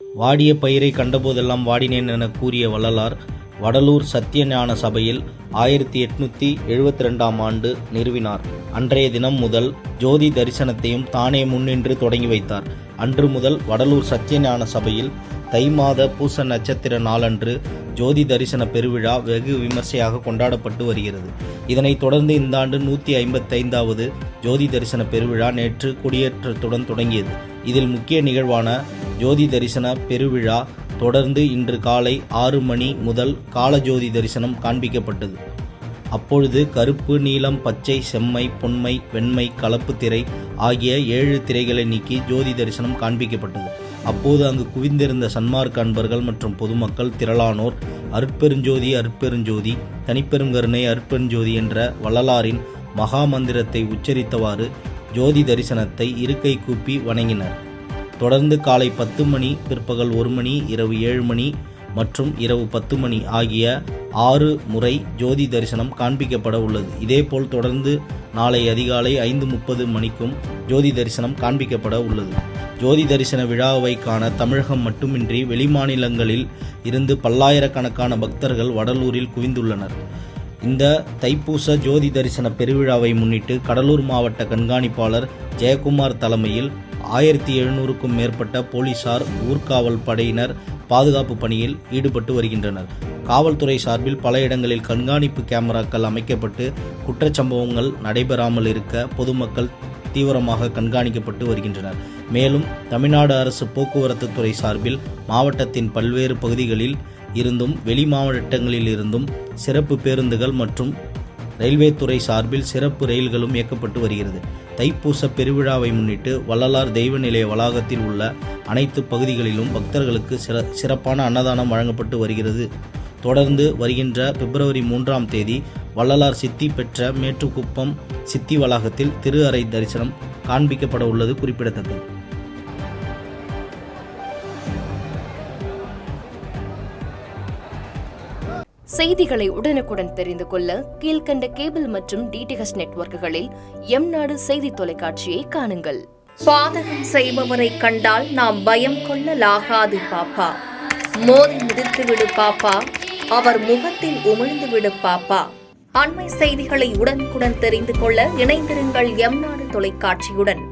வாடிய பயிரை கண்டபோதெல்லாம் வாடினேன் என கூறிய வள்ளலார் வடலூர் சத்தியஞான சபையில் 1872ஆம் ஆண்டு நிறுவினார். அன்றைய தினம் முதல் ஜோதி தரிசனத்தையும் தானே முன்னின்று தொடங்கி வைத்தார். அன்று முதல் வடலூர் சத்தியஞான சபையில் தை மாத பூச நட்சத்திர நாளன்று ஜோதி தரிசன பெருவிழா வெகு விமர்சையாக கொண்டாடப்பட்டு வருகிறது. இதனைத் தொடர்ந்து இந்த ஆண்டு 155வது ஜோதி தரிசன பெருவிழா நேற்று கொடியேற்றத்துடன் தொடங்கியது. இதில் முக்கிய நிகழ்வான ஜோதி தரிசன பெருவிழா தொடர்ந்து இன்று காலை 6 மணி முதல் காலஜோதி தரிசனம் காண்பிக்கப்பட்டது. அப்பொழுது கருப்பு, நீலம், பச்சை, செம்மை, பொன்மை, வெண்மை, கலப்பு திரை ஆகிய 7 திரைகளை நீக்கி ஜோதி தரிசனம் காண்பிக்கப்பட்டது. அப்போது அங்கு குவிந்திருந்த சன்மார்க்க அன்பர்கள் மற்றும் பொதுமக்கள் திரளானோர் அருட்பெருஞ்சோதி அருட்பெருஞ்சோதி தனிப்பெருங்கருணை அருட்பெருஞ்சோதி என்ற வள்ளலாரின் மகா மந்திரத்தை உச்சரித்தவாறு ஜோதி தரிசனத்தை இருக்கை கூப்பி வணங்கினர். தொடர்ந்து காலை 10 மணி, பிற்பகல் 1 மணி, இரவு 7 மணி மற்றும் இரவு 10 மணி ஆகிய 6 முறை ஜோதி தரிசனம் காண்பிக்கப்பட உள்ளது. இதேபோல் தொடர்ந்து நாளை அதிகாலை 5:30 மணிக்கும் ஜோதி தரிசனம் காண்பிக்கப்பட உள்ளது. ஜோதி தரிசன விழாவை காண தமிழகம் மட்டுமின்றி வெளிமாநிலங்களில் இருந்து பல்லாயிரக்கணக்கான பக்தர்கள் வடலூரில் குவிந்துள்ளனர். இந்த தைப்பூச ஜோதி தரிசன பெருவிழாவை முன்னிட்டு கடலூர் மாவட்ட கண்காணிப்பாளர் ஜெயக்குமார் தலைமையில் 1700க்கும் மேற்பட்ட போலீசார், ஊர்காவல் படையினர் பாதுகாப்பு பணியில் ஈடுபட்டு வருகின்றனர். காவல்துறை சார்பில் பல இடங்களில் கண்காணிப்பு கேமராக்கள் அமைக்கப்பட்டு குற்றச்சம்பவங்கள் நடைபெறாமல் இருக்க பொதுமக்கள் தீவிரமாக கண்காணிக்கப்பட்டு வருகின்றனர். மேலும் தமிழ்நாடு அரசு போக்குவரத்து துறை சார்பில் மாவட்டத்தின் பல்வேறு பகுதிகளில் இருந்தும் வெளி மாவட்டங்களில் இருந்தும் சிறப்பு பேருந்துகள் மற்றும் ரயில்வே துறை சார்பில் சிறப்பு ரயில்களும் இயக்கப்பட்டு வருகிறது. தைப்பூச பெருவிழாவை முன்னிட்டு வள்ளலார் தெய்வ நிலைய வளாகத்தில் உள்ள அனைத்து பகுதிகளிலும் பக்தர்களுக்கு சிறப்பான அன்னதானம் வழங்கப்பட்டு வருகிறது. தொடர்ந்து வருகின்ற பிப்ரவரி 3ஆம் தேதி வள்ளலார் சித்தி பெற்ற மேட்டுக்குப்பம் சித்தி வளாகத்தில் திரு அறை தரிசனம் காண்பிக்கப்பட உள்ளது குறிப்பிடத்தக்கது. செய்திகளை உடனுக்குடன் தெரிந்து கொள்ள கீழ்கண்ட கேபிள் மற்றும் டிடிஎச் நெட்வொர்க்குகளில் எம்நாடு செய்தி தொலைக்காட்சியை காணுங்கள். பாதகம் செய்பவரை கண்டால் நாம் பயம் கொள்ளலாகாது பாப்பா. மோதி மிதித்து விடு பாப்பா, அவர் முகத்தில் உமிழ்ந்து விடு பாப்பா. அண்மை செய்திகளை உடனுக்குடன் தெரிந்து கொள்ள இணைந்திருங்கள் எம்நாடு தொலைக்காட்சியுடன்.